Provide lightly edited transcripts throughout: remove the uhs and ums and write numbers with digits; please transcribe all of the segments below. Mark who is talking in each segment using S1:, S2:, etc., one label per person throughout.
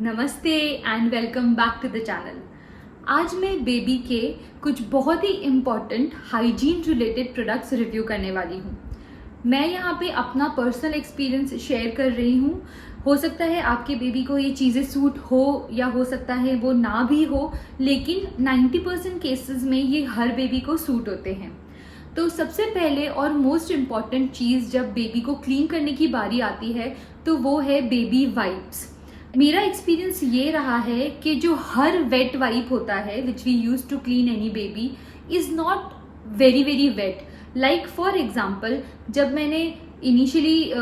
S1: नमस्ते and welcome back to the channel. आज मैं बेबी के कुछ बहुत ही important hygiene related products review करने वाली हूँ। मैं यहाँ पे अपना पर्सनल एक्सपीरियंस शेयर कर रही हूँ। हो सकता है आपके बेबी को ये चीज़ें सूट हो या हो सकता है वो ना भी हो, लेकिन 90% केसेस में ये हर बेबी को सूट होते हैं। तो सबसे पहले और मोस्ट इम्पॉर्टेंट चीज़ जब बेबी को क्लीन करने की बारी आती है तो वो है बेबी वाइप्स। मेरा एक्सपीरियंस ये रहा है कि जो हर वेट वाइप होता है which we use to clean any baby is not very very wet. Like for example, जब मैंने इनिशियली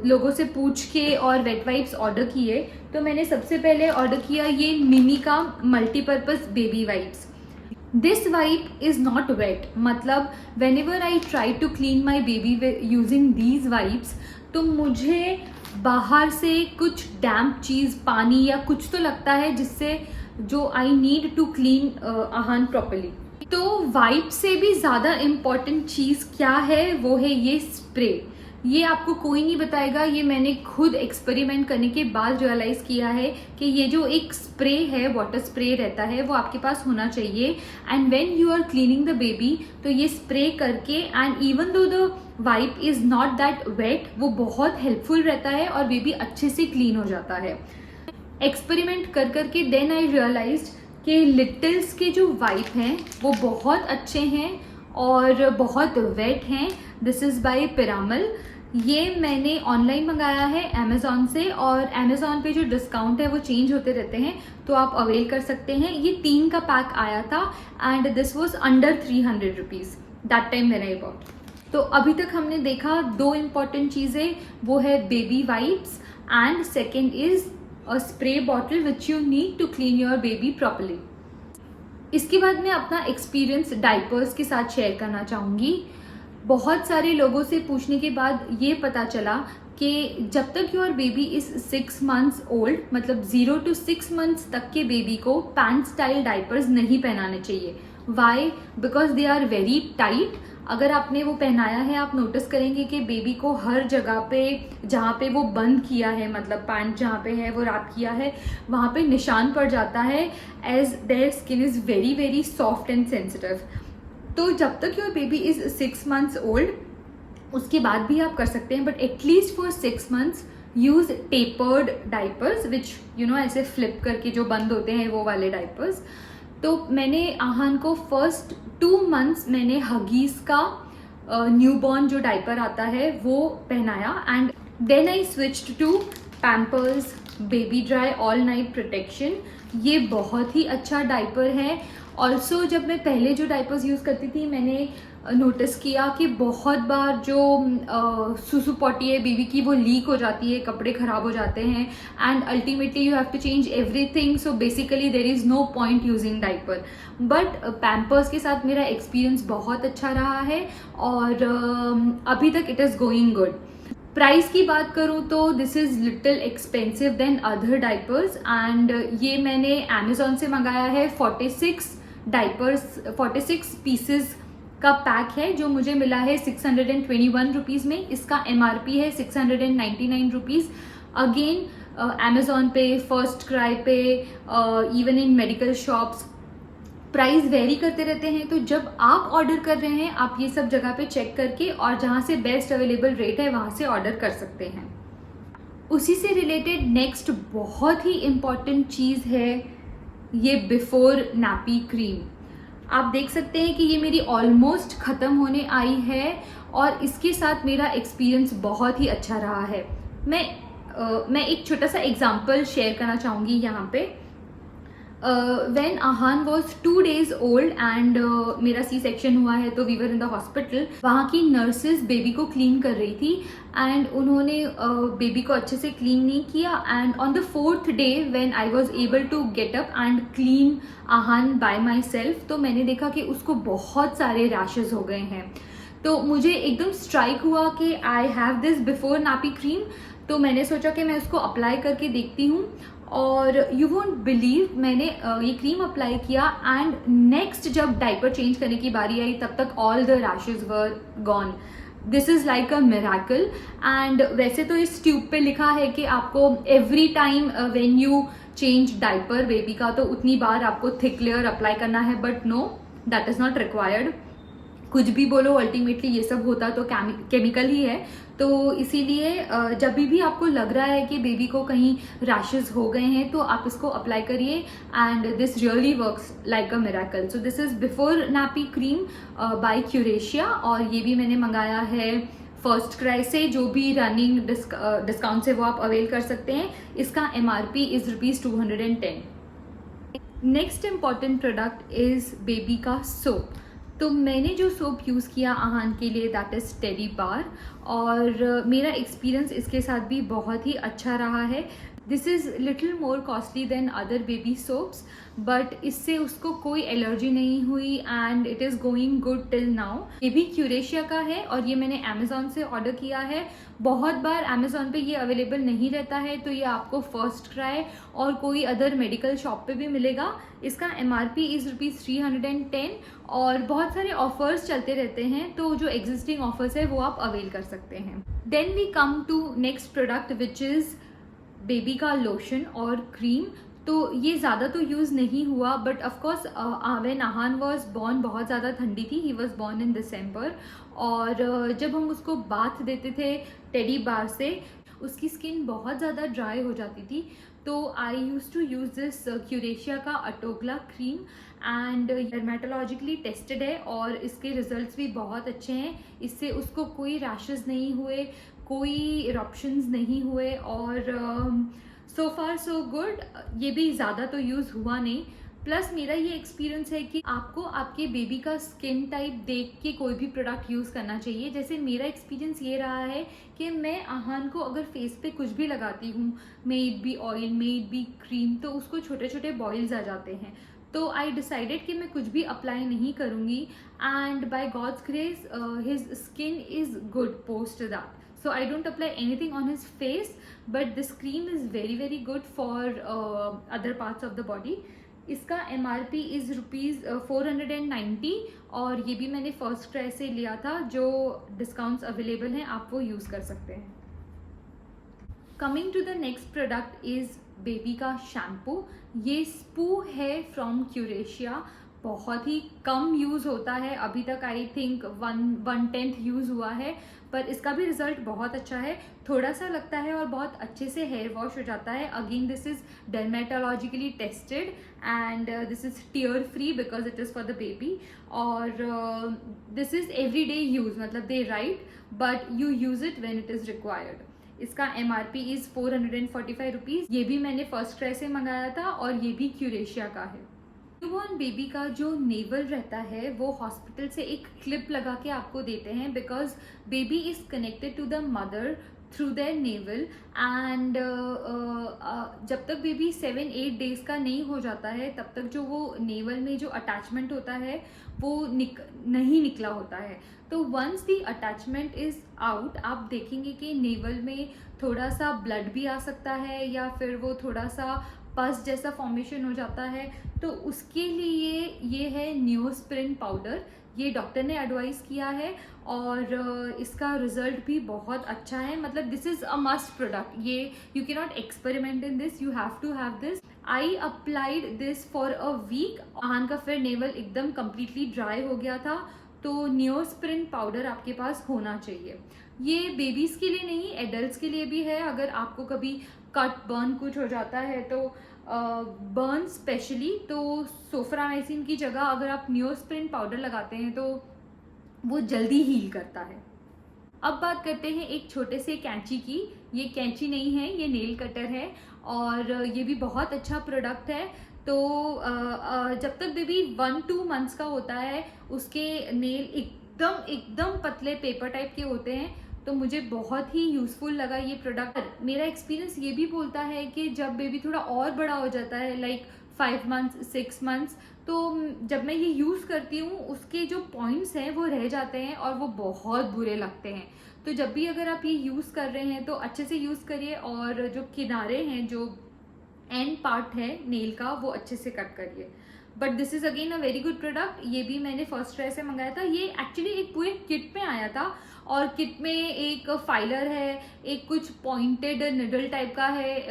S1: लोगों से पूछ के और वेट वाइप्स ऑर्डर किए तो मैंने सबसे पहले ऑर्डर किया ये मिमी का multipurpose baby wipes. This wipe is not wet, मतलब whenever I try to clean my baby using these wipes तो मुझे बाहर से कुछ डैम्प चीज़, पानी या कुछ तो लगता है जिससे जो I need to clean Aahan properly. तो वाइप से भी ज़्यादा इम्पॉर्टेंट चीज़ क्या है वो है ये स्प्रे। ये आपको कोई नहीं बताएगा, ये मैंने खुद एक्सपेरिमेंट करने के बाद रियलाइज़ किया है कि ये जो एक स्प्रे है, वाटर स्प्रे रहता है, वो आपके पास होना चाहिए। And when you are cleaning the baby तो ये स्प्रे करके, and even though the wipe is not that wet, वो बहुत हेल्पफुल रहता है और बेबी अच्छे से क्लीन हो जाता है। एक्सपेरिमेंट कर करके देन आई रियलाइज्ड कि लिटिल्स के जो वाइप हैं वो बहुत अच्छे हैं और बहुत वेट हैं। This is by Piramal. ये मैंने ऑनलाइन मंगाया है अमेज़ॉन से, और अमेज़ॉन पे जो डिस्काउंट है वो चेंज होते रहते हैं तो आप अवेल कर सकते हैं। ये 3 का पैक आया था and this was under 300 rupees that time when I bought. तो अभी तक हमने देखा 2 इम्पॉर्टेंट चीज़ें, वो है baby wipes and second is a spray bottle which you need to clean your baby properly. इसके बाद मैं अपना एक्सपीरियंस डाइपर्स के साथ शेयर करना चाहूँगी। बहुत सारे लोगों से पूछने के बाद ये पता चला कि जब तक your baby is 6 months old, मतलब 0 to 6 मंथ्स तक के बेबी को पैंट स्टाइल डाइपर्स नहीं पहनाने चाहिए। Why? Because they are very tight. अगर आपने वो पहनाया है, आप नोटिस करेंगे कि बेबी को हर जगह पे जहाँ पे वो बंद किया है, मतलब पैंट जहाँ पे है वो रैप किया है, वहाँ पे निशान पड़ जाता है, as their skin is very very soft and sensitive. तो जब तक your baby is 6 months old, उसके बाद भी आप कर सकते हैं, but at least for 6 months use tapered diapers which ऐसे फ्लिप करके जो बंद होते हैं वो वाले डाइपर्स। तो मैंने आहान को फर्स्ट 2 मंथ्स मैंने हगीज़ का न्यूबॉर्न जो डाइपर आता है वो पहनाया, and then I switched to Pampers baby dry all night protection. ये बहुत ही अच्छा डाइपर है। ऑल्सो जब मैं पहले जो डाइपर्स यूज़ करती थी, मैंने नोटिस किया कि बहुत बार जो सुसु पॉटी है बेबी की वो लीक हो जाती है, कपड़े ख़राब हो जाते हैं, and ultimately you have to change everything. So basically there is no point using diaper. But Pampers के साथ मेरा एक्सपीरियंस बहुत अच्छा रहा है और अभी तक it is going good. Price की बात करूँ तो this is little expensive than other diapers, and ये मैंने अमेज़ॉन से मंगाया है। 46 डाइपर्स, 46 पीसेस का पैक है जो मुझे मिला है 621 रुपीज़ में। इसका MRP है 699 रुपीज़। अगेन अमेज़ॉन पे, फर्स्ट क्राई पे, even in medical shops price very करते रहते हैं। तो जब आप ऑर्डर कर रहे हैं, आप ये सब जगह पे चेक करके और जहाँ से बेस्ट अवेलेबल रेट है वहाँ से ऑर्डर कर सकते हैं। उसी से रिलेटेड नेक्स्ट बहुत ही इम्पॉर्टेंट चीज़ है ये बिफोर नैपी क्रीम। आप देख सकते हैं कि ये मेरी ऑलमोस्ट ख़त्म होने आई है और इसके साथ मेरा एक्सपीरियंस बहुत ही अच्छा रहा है। मैं एक छोटा सा एग्जांपल शेयर करना चाहूँगी यहाँ पे। When Aahan was 2 days old and मेरा C-section हुआ है तो we were in the hospital. वहाँ की नर्सेज बेबी को क्लीन कर रही थी एंड उन्होंने बेबी को अच्छे से क्लीन नहीं किया, and on the 4th day when I was able to get up and clean Aahan by myself, तो मैंने देखा कि उसको बहुत सारे रैशेज हो गए हैं। तो मुझे एकदम स्ट्राइक हुआ कि I have this before nappy cream. तो मैंने सोचा कि मैं उसको अप्लाई करके देखती हूँ, और यू वोंट बिलीव मैंने ये क्रीम अप्लाई किया एंड नेक्स्ट जब डाइपर चेंज करने की बारी आई तब तक all the rashes were gone. This is like a miracle. And वैसे तो इस ट्यूब पे लिखा है कि आपको every time when you change diaper baby का तो उतनी बार आपको थिक लेयर अप्लाई करना है, but no, that is not required. कुछ भी बोलो, अल्टीमेटली ये सब होता तो केमिकल ही है। तो इसीलिए जब भी आपको लग रहा है कि बेबी को कहीं रैशेस हो गए हैं तो आप इसको अप्लाई करिए, and this really works like a miracle. So this is B4 nappy cream by Curatio, और ये भी मैंने मंगाया है फर्स्ट क्राई से। जो भी रनिंग डिस्काउंट से वो आप अवेल कर सकते हैं। इसका MRP is ₹210। Next important product is baby का सोप। तो मैंने जो सोप यूज़ किया आहान के लिए, दैट इज़ टेडी बार, और मेरा एक्सपीरियंस इसके साथ भी बहुत ही अच्छा रहा है। This is little more costly than other baby soaps, but इससे उसको कोई एलर्जी नहीं हुई and it is going good till now. ये भी क्यूरेशिया का है और ये मैंने अमेज़ॉन से ऑर्डर किया है। बहुत बार अमेज़ॉन पे ये अवेलेबल नहीं रहता है, तो ये आपको फर्स्ट क्राई और कोई अदर मेडिकल शॉप पे भी मिलेगा। इसका MRP इज़ ₹310, और बहुत सारे ऑफर्स चलते रहते हैं, तो जो एग्जिस्टिंग ऑफर्स है वो आप अवेल कर सकते हैं। Then we come to next product which is baby का लोशन और क्रीम। तो ये ज़्यादा तो यूज़ नहीं हुआ, but of course when Aahan was born बहुत ज़्यादा ठंडी थी। ही वॉज बॉर्न इन दिसंबर, और जब हम उसको बाथ देते थे टेडी बार से, उसकी स्किन बहुत ज़्यादा ड्राई हो जाती थी। तो आई यूज़ टू यूज़ दिस क्यूरेशिया का अटोगला क्रीम, एंड डर्मेटोलॉजिकली टेस्टेड है और इसके रिजल्ट्स भी बहुत अच्छे हैं। इससे उसको कोई रैशेस नहीं हुए, कोई इरप्शंस नहीं हुए, और सो फार सो गुड। ये भी ज़्यादा तो यूज़ हुआ नहीं। प्लस मेरा ये एक्सपीरियंस है कि आपको आपके बेबी का स्किन टाइप देख के कोई भी प्रोडक्ट यूज़ करना चाहिए। जैसे मेरा एक्सपीरियंस ये रहा है कि मैं आहान को अगर फेस पे कुछ भी लगाती हूँ, may it be oil, may it be cream, तो उसको छोटे छोटे बॉयल्स आ जाते हैं। तो आई डिसाइडेड कि मैं कुछ भी अप्लाई नहीं करूँगी, and by God's grace his skin is good post that. So I don't apply anything on his face, but this cream is very very good for other parts of the body. इसका MRP is ₹490, और ये भी मैंने first cry से लिया था। जो discounts available हैं आप वो यूज़ कर सकते हैं। Coming to the next product is baby का शैम्पू। ये स्पू है फ्रॉम क्यूरेशिया। बहुत ही कम यूज़ होता है अभी तक, आई थिंक 1/10 यूज़ हुआ है, पर इसका भी रिजल्ट बहुत अच्छा है। थोड़ा सा लगता है और बहुत अच्छे से हेयर वॉश हो जाता है। Again this is dermatologically tested, and this is tear free because it is for the baby, और this is every day use, मतलब they right, but you use it when it is required. इसका MRP is ₹445। ये भी मैंने first cry से मंगाया था, और ये भी क्यूरेशिया का है। न्यूबॉर्न बेबी का जो नेवल रहता है वो हॉस्पिटल से एक क्लिप लगा के आपको देते हैं, because baby is connected to the mother through their navel, and जब तक बेबी 7-8 डेज का नहीं हो जाता है तब तक जो वो नेवल में जो अटैचमेंट होता है वो नहीं निकला होता है। तो once the attachment is out, आप देखेंगे कि नेवल में थोड़ा सा ब्लड भी आ सकता है, या फिर वो थोड़ा सा पस जैसा फॉर्मेशन हो जाता है। तो उसके लिए ये है नियोस्प्रिन पाउडर। ये डॉक्टर ने एडवाइस किया है, और इसका रिजल्ट भी बहुत अच्छा है। मतलब this is a must product. ये you can not experiment in this, you have to have this. I applied this for a week. Aahan का फिर नेवल एकदम कम्प्लीटली ड्राई हो गया था, तो नियोस्प्रिन पाउडर आपके पास होना चाहिए। ये बेबीज़ के लिए नहीं, एडल्ट्स के लिए भी है। अगर आपको कभी कट बर्न कुछ हो जाता है, तो बर्न स्पेशली, तो सोफ्रामाइसिन की जगह अगर आप नियोस्प्रिन पाउडर लगाते हैं तो वो जल्दी हील करता है। अब बात करते हैं एक छोटे से कैंची की। ये कैंची नहीं है, ये नेल कटर है, और ये भी बहुत अच्छा प्रोडक्ट है। तो जब तक बेबी 1-2 मंथ्स का होता है उसके नेल एकदम पतले पेपर टाइप के होते हैं, तो मुझे बहुत ही यूज़फुल लगा ये प्रोडक्ट। मेरा एक्सपीरियंस ये भी बोलता है कि जब बेबी थोड़ा और बड़ा हो जाता है, लाइक 5 मंथ्स 6 मंथ्स, तो जब मैं ये यूज़ करती हूँ उसके जो पॉइंट्स हैं वो रह जाते हैं और वो बहुत बुरे लगते हैं। तो जब भी अगर आप ये यूज़ कर रहे हैं तो अच्छे से यूज़ करिए, और जो किनारे हैं, जो एंड पार्ट है नेल का, वो अच्छे से कट करिए। But this is again a very good product. ये भी मैंने फर्स्ट ट्राई से मंगाया था। ये एक्चुअली एक पूरे किट में आया था और किट में एक फाइलर है, एक कुछ पॉइंटेड निडल टाइप का है,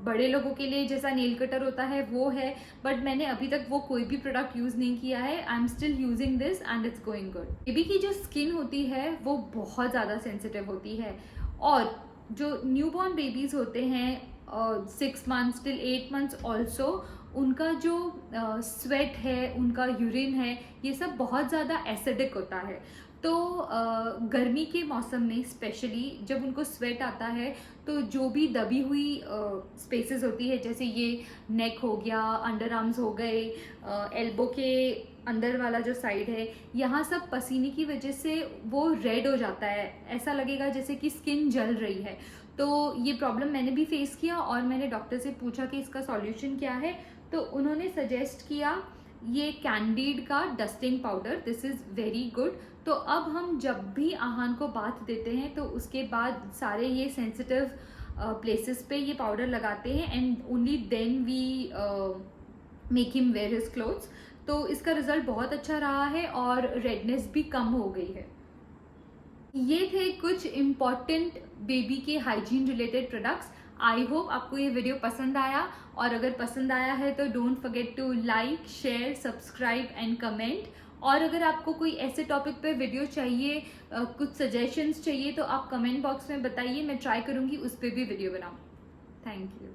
S1: बड़े लोगों के लिए जैसा नेल कटर होता है वो है, बट मैंने अभी तक वो कोई भी प्रोडक्ट यूज़ नहीं किया है। I am still using this and it's going good. Baby की जो स्किन होती है वो बहुत ज़्यादा सेंसिटिव होती है, और जो न्यूबॉर्न बेबीज़ होते हैं 6 मंथ्स टिल 8 मंथ्स ऑल्सो, उनका जो स्वेट है, उनका यूरिन है, ये सब बहुत ज़्यादा एसिडिक होता है। तो गर्मी के मौसम में स्पेशली जब उनको स्वेट आता है तो जो भी दबी हुई स्पेसेस होती है, जैसे ये नेक हो गया, अंडर आर्म्स हो गए, एल्बो के अंदर वाला जो साइड है, यहाँ सब पसीने की वजह से वो रेड हो जाता है, ऐसा लगेगा जैसे कि स्किन जल रही है। तो ये प्रॉब्लम मैंने भी फेस किया और मैंने डॉक्टर से पूछा कि इसका सॉल्यूशन क्या है, तो उन्होंने सजेस्ट किया ये कैंडीड का dusting powder. This is very good. तो अब हम जब भी आहान को बाथ देते हैं तो उसके बाद सारे ये सेंसिटिव प्लेसेस पे ये पाउडर लगाते हैं and only then we make him wear his clothes. तो इसका रिजल्ट बहुत अच्छा रहा है और रेडनेस भी कम हो गई है। ये थे कुछ इम्पॉर्टेंट बेबी के hygiene related products. I hope आपको ये वीडियो पसंद आया, और अगर पसंद आया है तो don't forget to like, share, subscribe and comment. और अगर आपको कोई ऐसे टॉपिक पे वीडियो चाहिए, कुछ सजेशंस चाहिए, तो आप कमेंट बॉक्स में बताइए, मैं ट्राई करूँगी उस पर भी वीडियो बनाऊँ। Thank you.